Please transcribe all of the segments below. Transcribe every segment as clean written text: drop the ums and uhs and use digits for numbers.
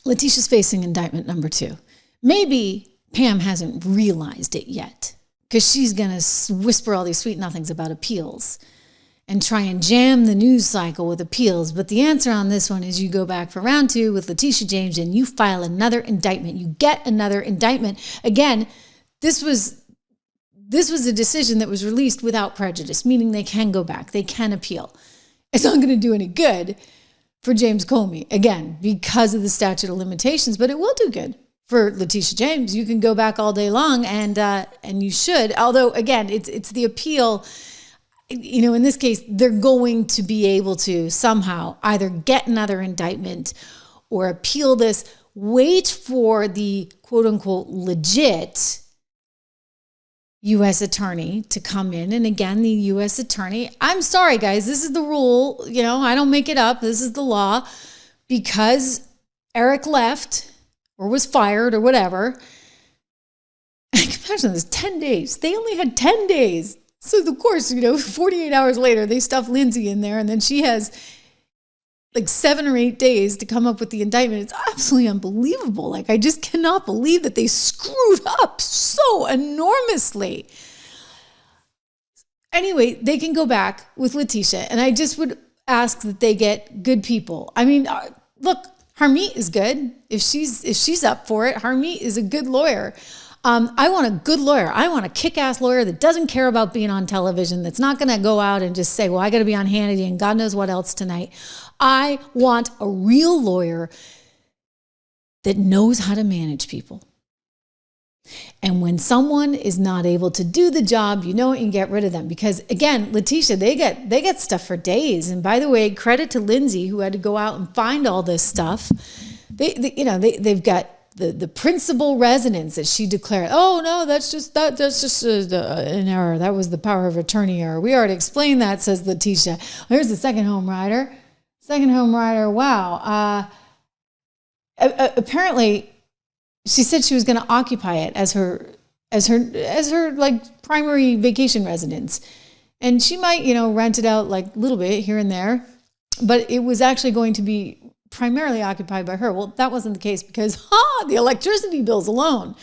Letitia's facing indictment number 2. Maybe Pam hasn't realized it yet because she's going to whisper all these sweet nothings about appeals and try and jam the news cycle with appeals. But the answer on this one is you go back for round 2 with Letitia James and you file another indictment. You get another indictment. Again, this was a decision that was released without prejudice, meaning they can go back. They can appeal. It's not going to do any good for James Comey, again, because of the statute of limitations, but it will do good for Letitia James. You can go back all day long, and you should. Although, again, it's the appeal. You know, in this case, they're going to be able to somehow either get another indictment or appeal this, wait for the quote-unquote legit U.S. attorney to come in. And again, the U.S. attorney, I'm sorry, guys, this is the rule. You know, I don't make it up. This is the law. Because Eric left or was fired or whatever, I can imagine this, 10 days. They only had 10 days. So, of course, you know, 48 hours later, they stuff Lindsay in there, and then she has like 7 or 8 days to come up with the indictment. It's absolutely unbelievable. Like, I just cannot believe that they screwed up so enormously. Anyway, they can go back with Letitia, and I just would ask that they get good people. I mean, look, Harmeet is good. If she's up for it, Harmeet is a good lawyer. I want a good lawyer. I want a kick-ass lawyer that doesn't care about being on television, that's not going to go out and just say, well, I got to be on Hannity and God knows what else tonight. I want a real lawyer that knows how to manage people. And when someone is not able to do the job, you know what, you can get rid of them. Because again, Letitia, they get stuff for days. And by the way, credit to Lindsay, who had to go out and find all this stuff. They've got the principal residence that she declared. Oh no, that's just an error. That was the power of attorney error. We already explained that, says Letitia. Here's the second home rider. Wow. Apparently, she said she was going to occupy it as her like primary vacation residence, and she might rent it out like a little bit here and there, but it was actually going to be primarily occupied by her. Well, that wasn't the case because the electricity bills alone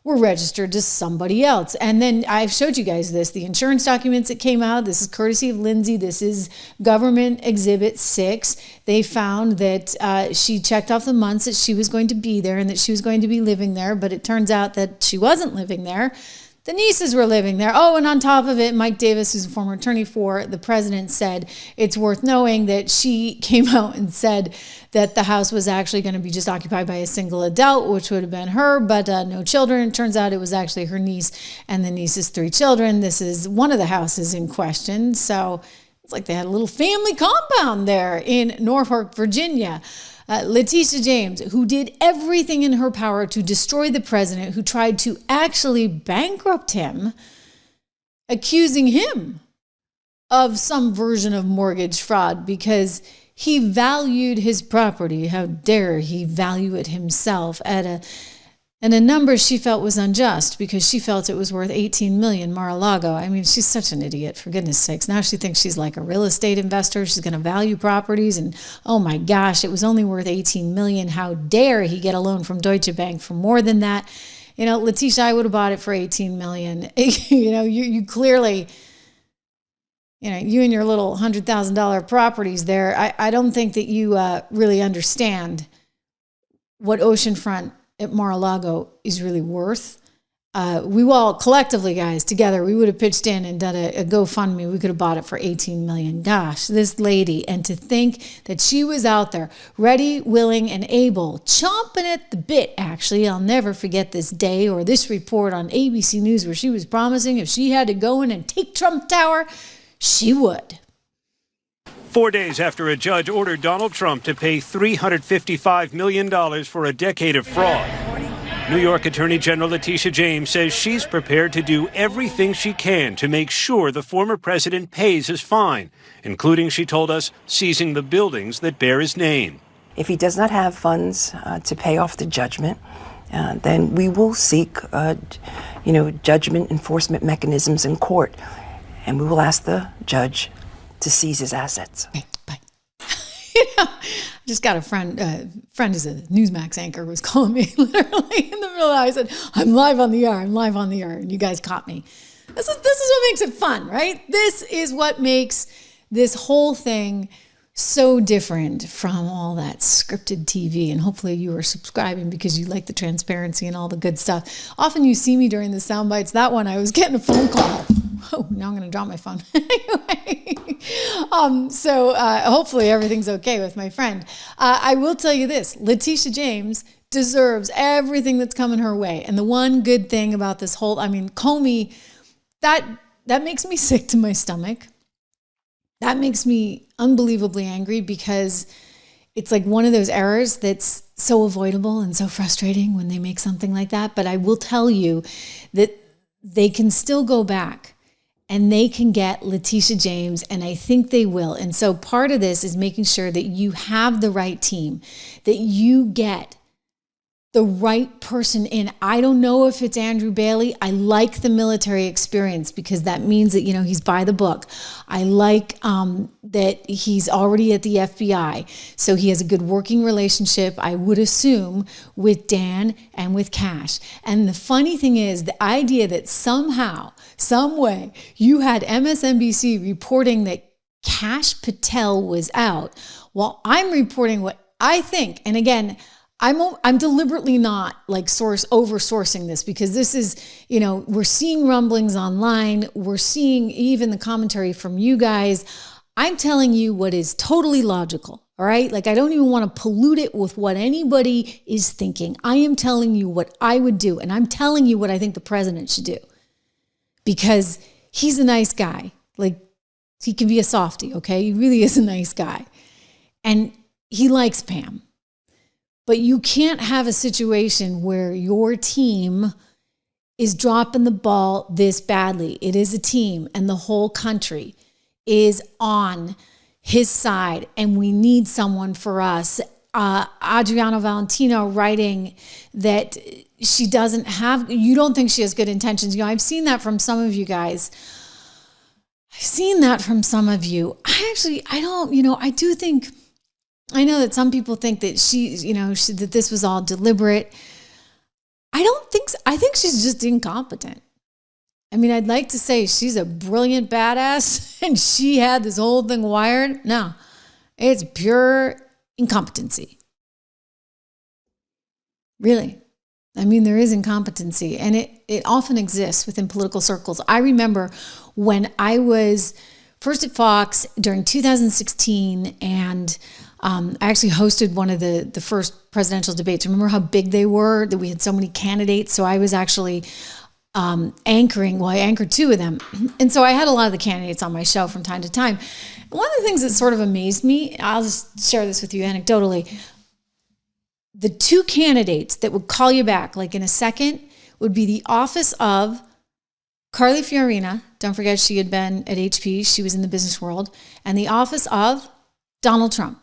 were registered to somebody else. And then I've showed you guys this, the insurance documents that came out. This is courtesy of Lindsay. This is Government Exhibit 6. They found that she checked off the months that she was going to be there and that she was going to be living there, but it turns out that she wasn't living there. The nieces were living there. Oh, and on top of it, Mike Davis, who's a former attorney for the president, said it's worth knowing that she came out and said that the house was actually going to be just occupied by a single adult, which would have been her, but no children. It turns out it was actually her niece and the niece's 3 children. This is one of the houses in question. So it's like they had a little family compound there in Norfolk, Virginia. Letitia James, who did everything in her power to destroy the president, who tried to actually bankrupt him, accusing him of some version of mortgage fraud because he valued his property. How dare he value it himself at a number she felt was unjust because she felt it was worth $18 million, Mar-a-Lago. I mean, she's such an idiot, for goodness sakes. Now she thinks she's like a real estate investor. She's going to value properties. And oh my gosh, it was only worth $18 million. How dare he get a loan from Deutsche Bank for more than that? Letitia, I would have bought it for $18 million. You clearly, you and your little $100,000 properties there, I don't think that you really understand what oceanfront at Mar-a-Lago is really worth. We all collectively, guys, together, we would have pitched in and done a GoFundMe. We could have bought it for $18 million. Gosh, this lady. And to think that she was out there ready, willing, and able, chomping at the bit, actually. I'll never forget this day or this report on ABC News where she was promising if she had to go in and take Trump Tower, she would. 4 days after a judge ordered Donald Trump to pay $355 million for a decade of fraud, New York Attorney General Letitia James says she's prepared to do everything she can to make sure the former president pays his fine, including, she told us, seizing the buildings that bear his name. If he does not have funds to pay off the judgment, then we will seek, judgment enforcement mechanisms in court, and we will ask the judge to seize his assets. Bye. just got a friend is a Newsmax anchor, was calling me literally in the middle. I said, I'm live on the air. And you guys caught me. This is what makes it fun, right? This is what makes this whole thing so different from all that scripted TV. And hopefully you are subscribing because you like the transparency and all the good stuff. Often you see me during the sound bites. That one, I was getting a phone call. Oh, now I'm going to drop my phone. Anyway, so hopefully everything's okay with my friend. I will tell you this, Letitia James deserves everything that's coming her way. And the one good thing about this whole, Comey, that makes me sick to my stomach. That makes me unbelievably angry because it's like one of those errors that's so avoidable and so frustrating when they make something like that. But I will tell you that they can still go back and they can get Letitia James, and I think they will. And so part of this is making sure that you have the right team, that you get the right person in. I don't know if it's Andrew Bailey. I like the military experience because that means that, he's by the book. I like that he's already at the FBI. So he has a good working relationship, I would assume, with Dan and with Cash. And the funny thing is, the idea that somehow, some way, you had MSNBC reporting that Cash Patel was out while I'm reporting what I think. And again, I'm deliberately not like over-sourcing this because this is, we're seeing rumblings online. We're seeing even the commentary from you guys. I'm telling you what is totally logical, all right? Like, I don't even want to pollute it with what anybody is thinking. I am telling you what I would do, and I'm telling you what I think the president should do because he's a nice guy. Like, he can be a softie, okay? He really is a nice guy. And he likes Pam. But you can't have a situation where your team is dropping the ball this badly. It is a team, and the whole country is on his side, and we need someone for us. Adriana Valentino writing that she doesn't have, you don't think she has good intentions. I've seen that from some of you guys. I've seen that from some of you. I do think, I know that some people think that that this was all deliberate. I don't think so. I think she's just incompetent. I'd like to say she's a brilliant badass and she had this whole thing wired. No, it's pure incompetency. Really. There is incompetency, and it often exists within political circles. I remember when I was first at Fox during 2016, and I actually hosted one of the first presidential debates. Remember how big they were, that we had so many candidates? So I was actually anchoring. Well, I anchored two of them. And so I had a lot of the candidates on my show from time to time. One of the things that sort of amazed me, I'll just share this with you anecdotally, the two candidates that would call you back like in a second would be the office of Carly Fiorina. Don't forget, she had been at HP. She was in the business world. And the office of Donald Trump.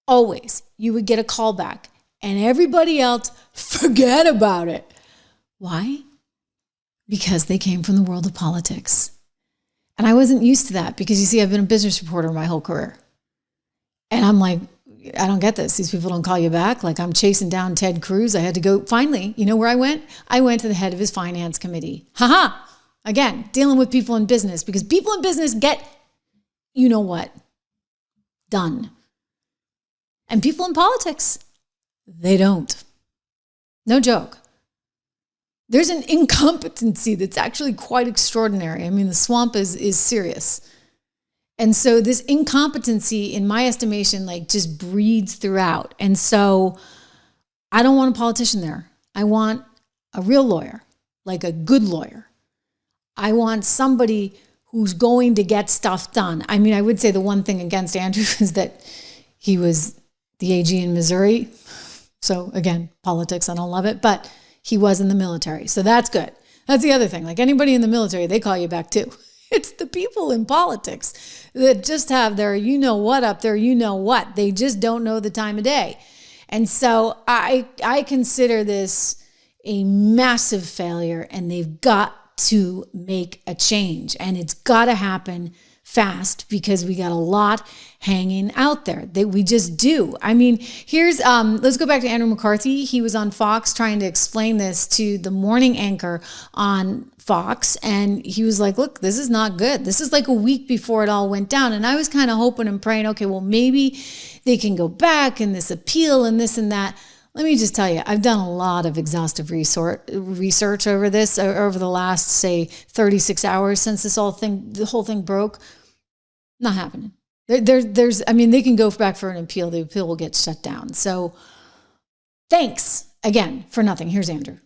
Always, you would get a call back, and everybody else, forget about it. Why? Because they came from the world of politics. And I wasn't used to that because, you see, I've been a business reporter my whole career. And I'm like, I don't get this. These people don't call you back. Like, I'm chasing down Ted Cruz. I had to go, finally, you know where I went? I went to the head of his finance committee. Again, dealing with people in business, because people in business get, you know what, done. And people in politics, they don't. No joke. There's an incompetency that's actually quite extraordinary. The swamp is serious. And so this incompetency, in my estimation, just breeds throughout. And so I don't want a politician there. I want a real lawyer, like a good lawyer. I want somebody who's going to get stuff done. I would say the one thing against Andrew is that he was the AG in Missouri. So again, politics, I don't love it, but he was in the military. So that's good. That's the other thing. Like, anybody in the military, they call you back too. It's the people in politics that just have their you know what up there, you know what. They just don't know the time of day. And so I consider this a massive failure, and they've got to make a change, and it's got to happen fast because we got a lot hanging out there that we just do. I mean, here's, let's go back to Andrew McCarthy. He was on Fox trying to explain this to the morning anchor on Fox. And he was like, look, this is not good. This is like a week before it all went down. And I was kind of hoping and praying, okay, well, maybe they can go back and this appeal and this and that. Let me just tell you, I've done a lot of exhaustive research over this, over the last, say, 36 hours since the whole thing broke. Not happening. I mean, they can go back for an appeal. The appeal will get shut down. So thanks again for nothing. Here's Andrew.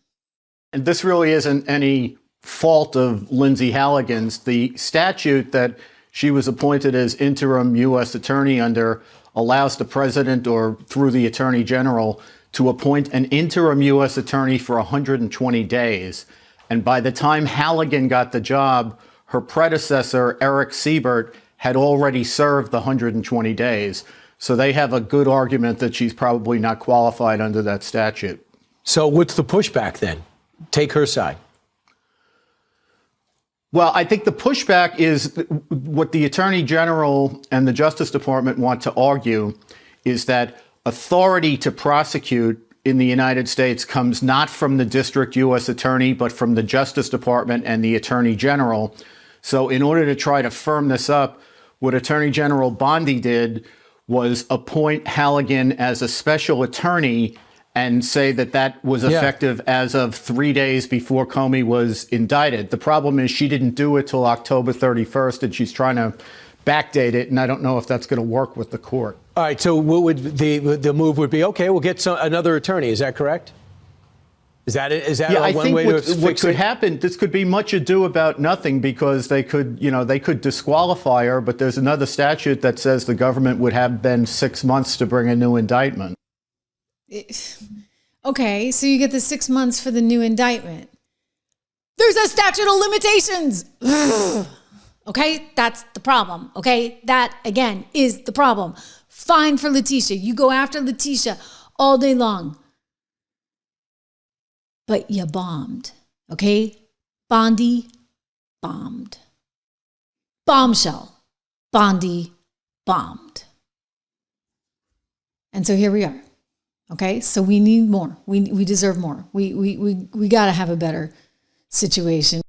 And this really isn't any fault of Lindsay Halligan's. The statute that she was appointed as interim U.S. attorney under allows the president or through the attorney general to appoint an interim U.S. attorney for 120 days. And by the time Halligan got the job, her predecessor, Eric Siebert, had already served the 120 days. So they have a good argument that she's probably not qualified under that statute. So what's the pushback then? Take her side. Well, I think the pushback is what the Attorney General and the Justice Department want to argue is that authority to prosecute in the United States comes not from the district U.S. attorney, but from the Justice Department and the Attorney General. So in order to try to firm this up, what Attorney General Bondi did was appoint Halligan as a special attorney and say that that was effective as of 3 days before Comey was indicted. The problem is she didn't do it till October 31st, and she's trying to backdate it, and I don't know if that's going to work with the court. All right, so what would the move would be, okay, we'll get another attorney. Is that correct? Is that it? Is that one way to fix it? What could happen, this could be much ado about nothing because they could disqualify her, but there's another statute that says the government would have then 6 months to bring a new indictment. Okay, so you get the 6 months for the new indictment. There's a statute of limitations. Okay, that's the problem. Okay, that again is the problem. Fine for Letitia. You go after Letitia all day long. But you bombed. Okay? Bondi bombed. Bombshell. Bondi bombed. And so here we are. Okay? So we need more. We deserve more. We got to have a better situation.